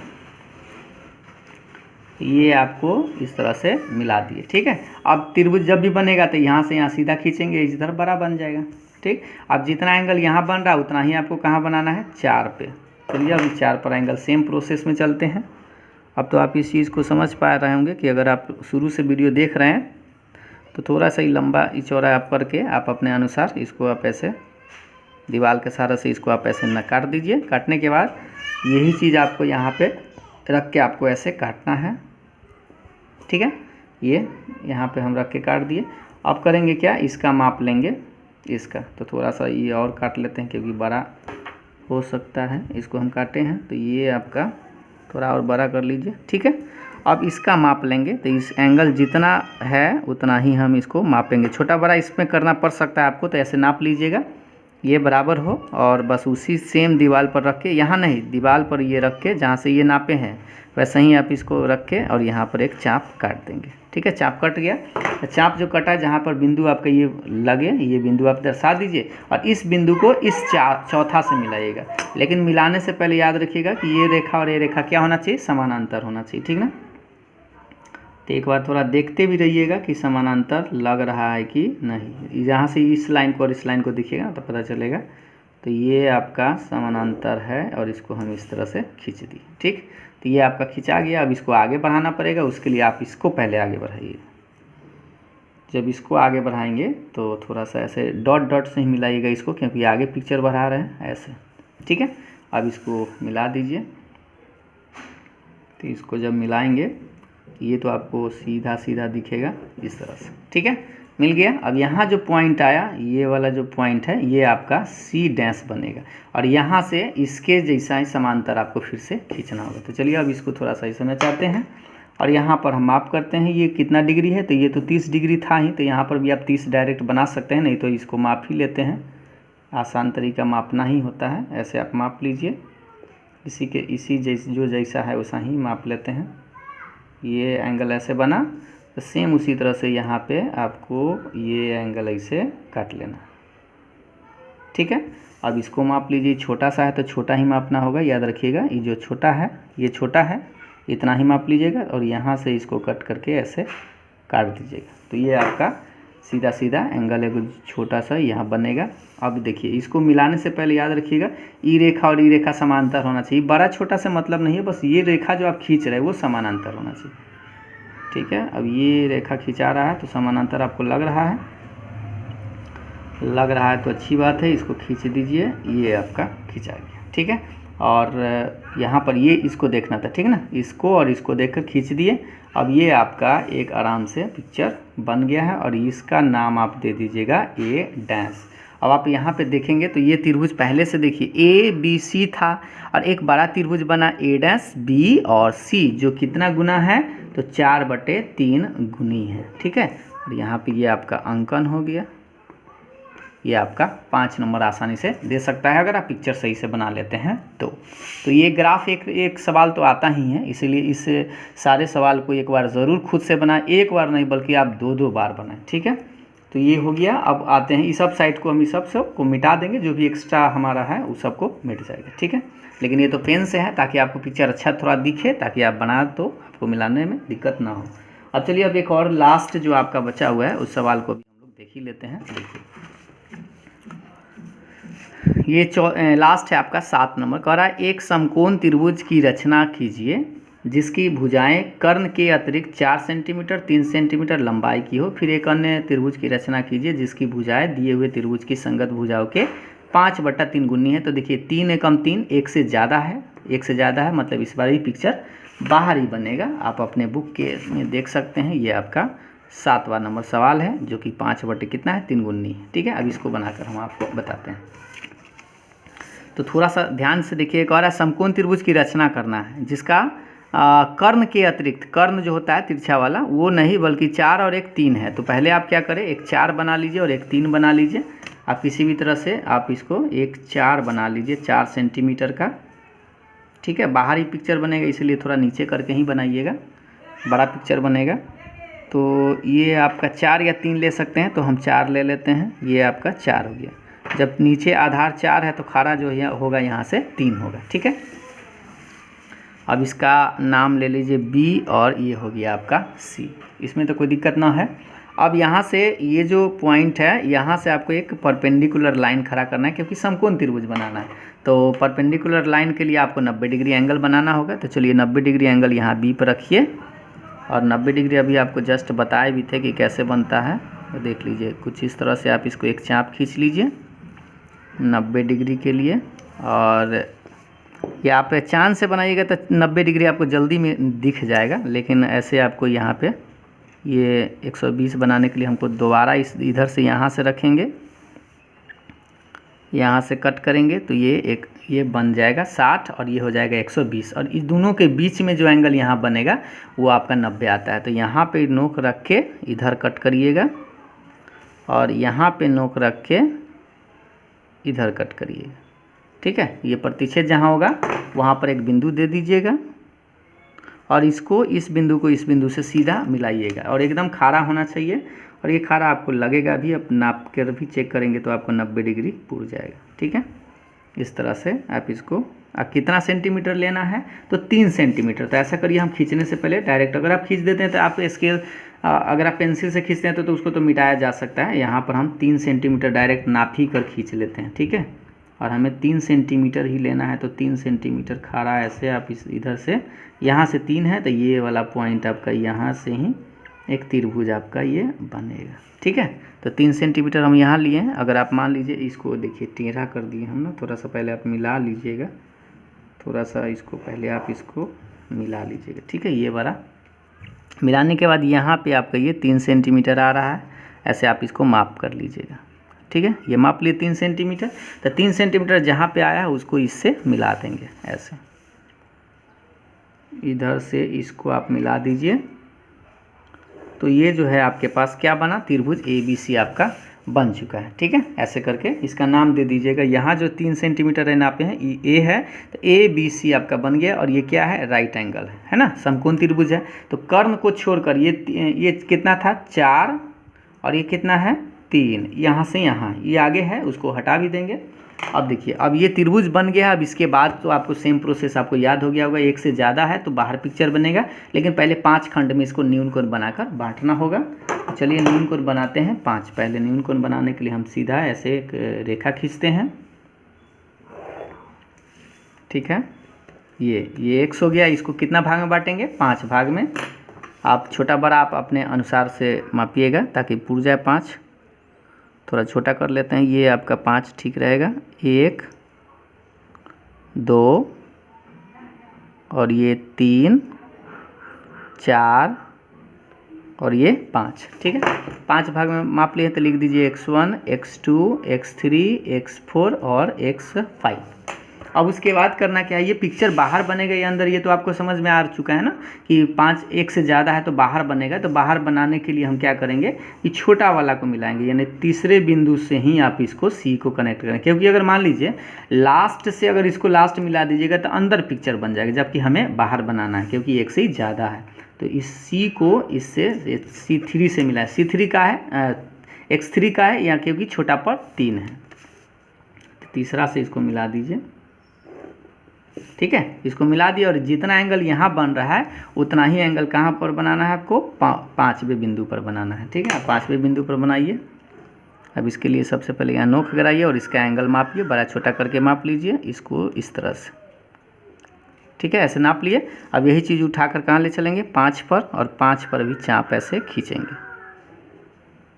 ये आपको इस तरह से मिला दिए, ठीक है। अब त्रिभुज जब भी बनेगा तो यहाँ से यहाँ सीधा खींचेंगे, इधर बड़ा बन जाएगा, ठीक। अब जितना एंगल यहाँ बन रहा है उतना ही आपको कहाँ बनाना है, 4 पे। चलिए अभी 4 पर एंगल सेम प्रोसेस में चलते हैं। अब तो आप इस चीज़ को समझ पा रहे होंगे कि अगर आप शुरू से वीडियो देख रहे हैं तो थोड़ा सा ही लंबा चौड़ा आप करके आप अपने अनुसार इसको आप ऐसे दीवार के सहारे से इसको आप ऐसे न काट दीजिए। काटने के बाद यही चीज़ आपको यहाँ पे रख के आपको ऐसे काटना है, ठीक है। ये यहाँ पे हम रख के काट दिए। अब करेंगे क्या, इसका माप लेंगे इसका। तो थोड़ा सा ये और काट लेते हैं क्योंकि बड़ा हो सकता है, इसको हम काटे हैं। तो ये आपका थोड़ा और बड़ा कर लीजिए, ठीक है। अब इसका माप लेंगे, तो इस एंगल जितना है उतना ही हम इसको मापेंगे। छोटा बड़ा इसमें करना पड़ सकता है आपको, तो ऐसे नाप लीजिएगा ये बराबर हो। और बस उसी सेम दीवार पर रख के, यहाँ नहीं दीवार पर ये रख के जहाँ से ये नापे हैं वैसे ही आप इसको रख के और यहाँ पर एक चाप काट देंगे, ठीक है। चाप कट गया। तो चाप जो कटा जहाँ पर बिंदु आपका ये लगे, ये बिंदु आप दर्शा दीजिए और इस बिंदु को इस चौथा से मिलाइएगा। लेकिन मिलाने से पहले याद रखिएगा कि ये रेखा और ये रेखा क्या होना चाहिए, समानांतर होना चाहिए, ठीक ना। तो एक बार थोड़ा देखते भी रहिएगा कि समानांतर लग रहा है कि नहीं। यहाँ से इस लाइन को और इस लाइन को देखिएगा तो पता चलेगा। तो ये आपका समानांतर है और इसको हम इस तरह से खींच दिए, ठीक। तो ये आपका खिंचा गया। अब इसको आगे बढ़ाना पड़ेगा, उसके लिए आप इसको पहले आगे बढ़ाइए। जब इसको आगे बढ़ाएंगे तो थोड़ा सा ऐसे डॉट डॉट से ही मिलाइएगा इसको, क्योंकि आगे पिक्चर बढ़ा रहे हैं ऐसे, ठीक है। अब इसको मिला दीजिए। तो इसको जब मिलाएंगे ये तो आपको सीधा सीधा दिखेगा इस तरह से, ठीक है। मिल गया। अब यहाँ जो पॉइंट आया, ये वाला जो पॉइंट है ये आपका C' बनेगा और यहाँ से इसके जैसा ही समांतर आपको फिर से खींचना होगा। तो चलिए अब इसको थोड़ा सा समझ चाहते हैं और यहाँ पर हम माप करते हैं ये कितना डिग्री है। तो ये तो 30 डिग्री था ही, तो यहाँ पर भी आप 30 डायरेक्ट बना सकते हैं, नहीं तो इसको माप ही लेते हैं। आसान तरीका मापना ही होता है, ऐसे आप माप लीजिए। इसी जैसा है वैसा ही माप लेते हैं। ये एंगल ऐसे बना तो सेम उसी तरह से यहाँ पे आपको ये एंगल ऐसे काट लेना, ठीक है। अब इसको माप लीजिए। छोटा सा है तो छोटा ही मापना होगा, याद रखिएगा। ये जो छोटा है ये छोटा है, इतना ही माप लीजिएगा और यहाँ से इसको कट करके ऐसे काट दीजिएगा। तो ये आपका सीधा सीधा एंगल एक छोटा सा यहाँ बनेगा। अब देखिए इसको मिलाने से पहले याद रखिएगा ई रेखा और ई रेखा समानांतर होना चाहिए। बड़ा छोटा से मतलब नहीं है, बस ये रेखा जो आप खींच रहे हैं वो समानांतर होना चाहिए। ठीक है, अब ये रेखा खिंचा रहा है तो समानांतर आपको लग रहा है तो अच्छी बात है, इसको खींच दीजिए, ये आपका खिंचा गया। ठीक है, और यहाँ पर ये इसको देखना था, ठीक है ना, इसको और इसको देखकर खींच दिए। अब ये आपका एक आराम से पिक्चर बन गया है और इसका नाम आप दे दीजिएगा ए डैश। अब आप यहाँ पे देखेंगे तो ये त्रिभुज पहले से देखिए ए बी सी था और एक बड़ा त्रिभुज बना ए डैश बी और सी, जो कितना गुना है तो 4/3 गुनी है। ठीक है, और यहाँ पे ये आपका अंकन हो गया। ये आपका 5 नंबर आसानी से दे सकता है अगर आप पिक्चर सही से बना लेते हैं तो ये ग्राफ एक सवाल तो आता ही है, इसीलिए इस सारे सवाल को एक बार ज़रूर खुद से बनाएं, एक बार नहीं बल्कि आप 2-2 बार बनाएं। ठीक है, तो ये हो गया। अब आते हैं इस सब साइड को, हम इस सब को मिटा देंगे, जो भी एक्स्ट्रा हमारा है उस सब को मिट जाएगा। ठीक है, लेकिन ये तो पेन से है ताकि आपको पिक्चर अच्छा थोड़ा दिखे, ताकि आप बना तो आपको मिलाने में दिक्कत ना हो। अब चलिए अब एक और लास्ट जो आपका बचा हुआ है उस सवाल को भी हम लोग देख ही लेते हैं। ये लास्ट है आपका 7 नंबर। कह रहा है एक समकोण त्रिभुज की रचना कीजिए जिसकी भुजाएं कर्ण के अतिरिक्त 4 सेंटीमीटर 3 सेंटीमीटर लंबाई की हो। फिर एक अन्य त्रिभुज की रचना कीजिए जिसकी भुजाएं दिए हुए त्रिभुज की संगत भुजाओं के 5/3 गुनी है। तो देखिए 3 एकम 3 1 से ज़्यादा है, 1 से ज़्यादा है मतलब इस बार ही पिक्चर बाहर ही बनेगा। आप अपने बुक के में देख सकते हैं, ये आपका 7वां नंबर सवाल है जो कि 5/3 गुनी है। ठीक है, अब इसको बनाकर हम आपको बताते हैं। तो थोड़ा सा ध्यान से देखिए, एक और है समकोण त्रिभुज की रचना करना है जिसका कर्ण के अतिरिक्त, कर्ण जो होता है तिरछा वाला वो नहीं बल्कि 4 और एक 3 है। तो पहले आप क्या करें, एक 4 बना लीजिए और एक 3 बना लीजिए। आप किसी भी तरह से आप इसको एक 4 बना लीजिए 4 सेंटीमीटर का। ठीक है, बाहरी पिक्चर बनेगा इसलिए थोड़ा नीचे करके ही बनाइएगा, बड़ा पिक्चर बनेगा। तो ये आपका 4 या 3 ले सकते हैं, तो हम 4 ले लेते हैं। ये आपका 4 हो गया। जब नीचे आधार 4 है तो खारा जो होगा यहाँ से 3 होगा। ठीक है, अब इसका नाम ले लीजिए बी और ये हो गया आपका सी, इसमें तो कोई दिक्कत ना है। अब यहाँ से ये जो पॉइंट है यहाँ से आपको एक परपेंडिकुलर लाइन खड़ा करना है क्योंकि समकोण त्रिभुज बनाना है। तो परपेंडिकुलर लाइन के लिए आपको 90 डिग्री एंगल बनाना होगा। तो चलिए 90 डिग्री एंगल यहाँ बी पर रखिए और 90 डिग्री अभी आपको जस्ट बताए भी थे कि कैसे बनता है। तो देख लीजिए कुछ इस तरह से आप इसको एक चाप खींच लीजिए 90 डिग्री के लिए, और ये आप चांद से बनाइएगा तो 90 डिग्री आपको जल्दी में दिख जाएगा, लेकिन ऐसे आपको यहाँ पे ये 120 बनाने के लिए हमको दोबारा इधर से यहाँ से रखेंगे, यहाँ से कट करेंगे तो ये बन जाएगा 60 और ये हो जाएगा 120, और इस दोनों के बीच में जो एंगल यहाँ बनेगा वो आपका 90 आता है। तो यहाँ पे नोक रख के इधर कट करिएगा और यहाँ पे नोक रख के इधर कट करिएगा। ठीक है, ये प्रतिच्छेद जहाँ होगा वहाँ पर एक बिंदु दे दीजिएगा और इसको इस बिंदु को इस बिंदु से सीधा मिलाइएगा और एकदम खारा होना चाहिए। और ये खारा आपको लगेगा भी, अब नाप कर भी चेक करेंगे तो आपको 90 डिग्री पूर जाएगा। ठीक है, इस तरह से आप इसको, आप कितना सेंटीमीटर लेना है तो 3 सेंटीमीटर। तो ऐसा करिए, हम खींचने से पहले डायरेक्ट अगर आप खींच देते हैं तो आप स्केल अगर आप पेंसिल से खींचते हैं तो उसको तो मिटाया जा सकता है। यहाँ पर हम 3 सेंटीमीटर डायरेक्ट नाप ही कर खींच लेते हैं। ठीक है, और हमें 3 सेंटीमीटर ही लेना है तो 3 सेंटीमीटर खारा ऐसे आप इधर से, यहाँ से 3 है तो ये वाला पॉइंट आपका यहाँ से ही एक त्रिभुज आपका ये बनेगा। ठीक है, तो 3 सेंटीमीटर हम यहाँ लिए हैं। अगर आप मान लीजिए इसको देखिए टेढ़ा कर दिए हम ना, थोड़ा सा पहले आप मिला लीजिएगा, थोड़ा सा इसको पहले आप इसको मिला लीजिएगा। ठीक है, ये वाला मिलाने के बाद यहाँ पे आपका ये 3 सेंटीमीटर आ रहा है, ऐसे आप इसको माप कर लीजिएगा। ठीक है, ये माप लिए 3 सेंटीमीटर, तो 3 सेंटीमीटर जहाँ पे आया है उसको इससे मिला देंगे ऐसे, इधर से इसको आप मिला दीजिए। तो ये जो है आपके पास क्या बना, त्रिभुज ABC आपका बन चुका है। ठीक है, ऐसे करके इसका नाम दे दीजिएगा। यहाँ जो 3 सेंटीमीटर है नापे हैं ये A है, तो ABC आपका बन गया। और ये क्या है, राइट एंगल है ना, समकोण त्रिभुज है। तो कर्ण को छोड़कर ये कितना था 4 और ये कितना है 3, यहाँ से यहाँ ये आगे है, उसको हटा भी देंगे। अब देखिए, अब ये त्रिभुज बन गया। अब इसके बाद तो आपको सेम प्रोसेस आपको याद हो गया होगा, एक से ज़्यादा है तो बाहर पिक्चर बनेगा, लेकिन पहले 5 खंड में इसको न्यून कोण बनाकर बांटना होगा। चलिए न्यून कोण बनाते हैं 5। पहले न्यून कोण बनाने के लिए हम सीधा ऐसे एक रेखा खींचते हैं, ठीक है। ये x हो गया, इसको कितना भाग में बांटेंगे? 5 भाग में। आप छोटा बड़ा आप अपने अनुसार से मापिएगा ताकि पूर जाए 5। थोड़ा छोटा कर लेते हैं, ये आपका 5 ठीक रहेगा। 1 2 और ये 3 4 और ये 5, ठीक है। 5 भाग में माप लिए तो लिख दीजिए x1 x2 x3 x4 और x5। अब उसके बाद करना क्या है, ये पिक्चर बाहर बनेगा या अंदर, ये तो आपको समझ में आ चुका है ना कि 5 एक से ज़्यादा है तो बाहर बनेगा। तो बाहर बनाने के लिए हम क्या करेंगे, ये छोटा वाला को मिलाएंगे, यानी तीसरे बिंदु से ही आप इसको C को कनेक्ट करें। क्योंकि अगर मान लीजिए लास्ट से अगर इसको लास्ट मिला दीजिएगा तो अंदर पिक्चर बन जाएगा, जबकि हमें बाहर बनाना है क्योंकि एक से ही ज़्यादा है। तो इस C को इससे C3 से मिला है। C3 का है, x3 का है, या क्योंकि छोटा पर 3 है, तीसरा से इसको मिला दीजिए, ठीक है। इसको मिला दिया और जितना एंगल यहाँ बन रहा है उतना ही एंगल कहाँ पर बनाना है आपको, 5वें बिंदु पर बनाना है, ठीक है। आप 5वें बिंदु पर बनाइए। अब इसके लिए सबसे पहले यहाँ नोक कराइए और इसका एंगल मापिए, बड़ा छोटा करके माप लीजिए इसको इस तरह से, ठीक है। ऐसे नाप लिए। अब यही चीज़ उठाकर कहाँ ले चलेंगे, 5 पर, और 5 पर भी चाप ऐसे खींचेंगे,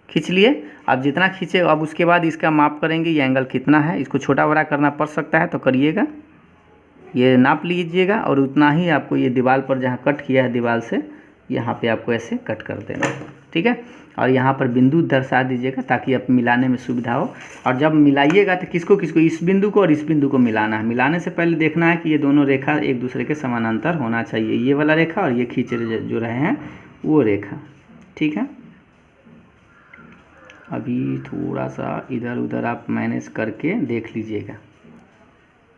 खींच लिए। अब जितना खींचे अब उसके बाद इसका माप करेंगे, ये एंगल कितना है। इसको छोटा बड़ा करना पड़ सकता है तो करिएगा, ये नाप लीजिएगा। और उतना ही आपको ये दीवार पर जहाँ कट किया है दीवार से, यहाँ पे आपको ऐसे कट कर देना है, ठीक है। और यहाँ पर बिंदु दर्शा दीजिएगा ताकि आप मिलाने में सुविधा हो। और जब मिलाइएगा तो किसको किसको, इस बिंदु को और इस बिंदु को मिलाना है। मिलाने से पहले देखना है कि ये दोनों रेखा एक दूसरे के समानांतर होना चाहिए, ये वाला रेखा और ये खींच जो रहे हैं वो रेखा, ठीक है। अभी थोड़ा सा इधर उधर आप मैनेज करके देख लीजिएगा,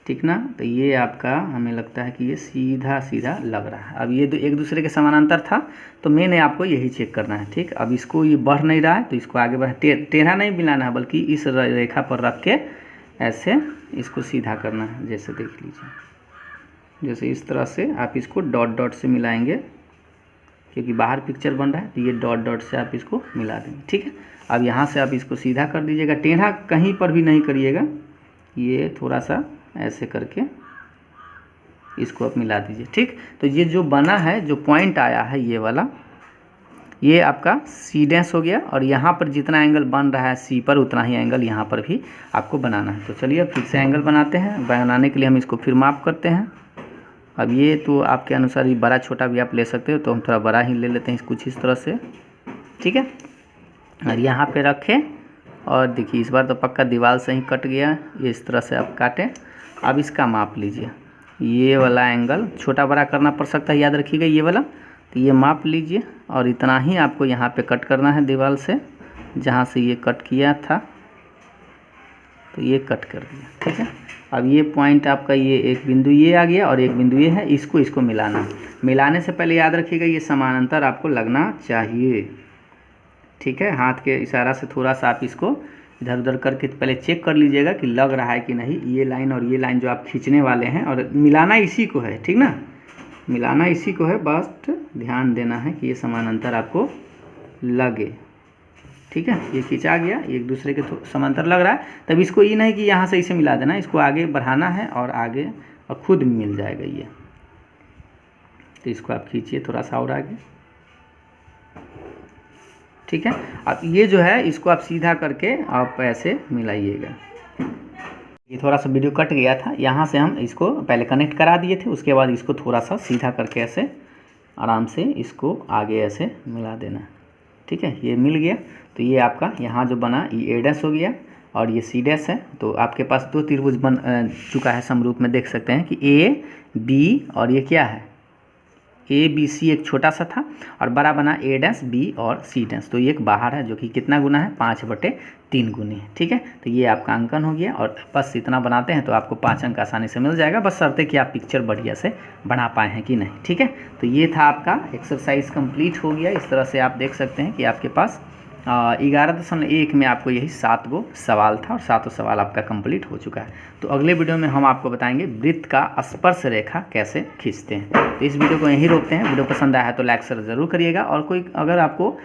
ठीक ना। तो ये आपका हमें लगता है कि ये सीधा सीधा लग रहा है। अब ये एक दूसरे के समानांतर था तो मैंने आपको यही चेक करना है, ठीक। अब इसको ये बढ़ नहीं रहा है तो इसको आगे बढ़ा, टेढ़ा नहीं मिलाना है बल्कि इस रेखा पर रख के ऐसे इसको सीधा करना है। जैसे देख लीजिए, जैसे इस तरह से आप इसको डॉट डॉट से मिलाएंगे, क्योंकि बाहर पिक्चर बन रहा है तो ये डॉट डॉट से आप इसको मिला देंगे, ठीक है। अब यहाँ से आप इसको सीधा कर दीजिएगा, टेढ़ा कहीं पर भी नहीं करिएगा, ये थोड़ा सा ऐसे करके इसको आप मिला दीजिए, ठीक। तो ये जो बना है, जो पॉइंट आया है ये वाला, ये आपका C' हो गया। और यहाँ पर जितना एंगल बन रहा है C पर उतना ही एंगल यहाँ पर भी आपको बनाना है। तो चलिए अब फिर से एंगल बनाते हैं। बनाने के लिए हम इसको फिर माप करते हैं। अब ये तो आपके अनुसार ही बड़ा छोटा भी आप ले सकते हो, तो हम थोड़ा बड़ा ही ले लेते हैं कुछ इस तरह से, ठीक है। और यहाँ पे रखें और देखिए इस बार तो पक्का दीवार से ही कट गया, ये इस तरह से आप काटें। अब इसका माप लीजिए, ये वाला एंगल छोटा बड़ा करना पड़ सकता है, याद रखिएगा ये वाला। तो ये माप लीजिए और इतना ही आपको यहाँ पे कट करना है दीवार से, जहाँ से ये कट किया था तो ये कट कर दिया, ठीक है। अब ये पॉइंट आपका, ये एक बिंदु ये आ गया और एक बिंदु ये है, इसको मिलाना है। मिलाने से पहले याद रखिएगा ये समानांतर आपको लगना चाहिए, ठीक है। हाथ के इशारा से थोड़ा सा आप इसको इधर उधर करके पहले चेक कर लीजिएगा कि लग रहा है कि नहीं। ये लाइन और ये लाइन जो आप खींचने वाले हैं, और मिलाना इसी को है, ठीक ना, मिलाना इसी को है, बस ध्यान देना है कि ये समानांतर आपको लगे, ठीक है। ये खींचा गया, एक दूसरे के समांतर लग रहा है, तब इसको ये नहीं कि यहाँ से इसे मिला देना, इसको आगे बढ़ाना है और आगे और खुद मिल जाएगा ये। तो इसको आप खींचिए थोड़ा सा और आगे, ठीक है। अब ये जो है इसको आप सीधा करके आप ऐसे मिलाइएगा। ये थोड़ा सा वीडियो कट गया था, यहाँ से हम इसको पहले कनेक्ट करा दिए थे, उसके बाद इसको थोड़ा सा सीधा करके ऐसे आराम से इसको आगे ऐसे मिला देना, ठीक है। ये मिल गया। तो ये आपका यहाँ जो बना ये A' हो गया और ये C' है। तो आपके पास 2 त्रिभुज बन चुका है समरूप में, देख सकते हैं कि A B और ये क्या है ABC एक छोटा सा था और बड़ा बना A' B और C'। तो ये एक बाहर है जो कि कितना गुना है, 5/3 गुनी है, ठीक है। तो ये आपका अंकन हो गया और बस इतना बनाते हैं तो आपको 5 अंक आसानी से मिल जाएगा, बस शर्त है कि आप पिक्चर बढ़िया से बना पाए हैं कि नहीं, ठीक है। तो ये था आपका एक्सरसाइज कंप्लीट हो गया। इस तरह से आप देख सकते हैं कि आपके पास 11.1 में आपको यही 7 गो सवाल था और 7 सवाल आपका कंप्लीट हो चुका है। तो अगले वीडियो में हम आपको बताएंगे वृत्त का स्पर्श रेखा कैसे खींचते हैं। तो इस वीडियो को यहीं रोकते हैं। वीडियो पसंद आया है तो लाइक शेयर ज़रूर करिएगा, और कोई अगर आपको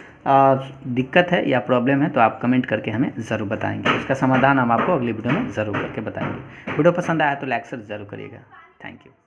दिक्कत है या प्रॉब्लम है तो आप कमेंट करके हमें ज़रूर बताएंगे, उसका समाधान हम आपको अगली वीडियो में ज़रूर करके बताएंगे। वीडियो पसंद आया तो लाइक शेयर ज़रूर करिएगा। Thank you.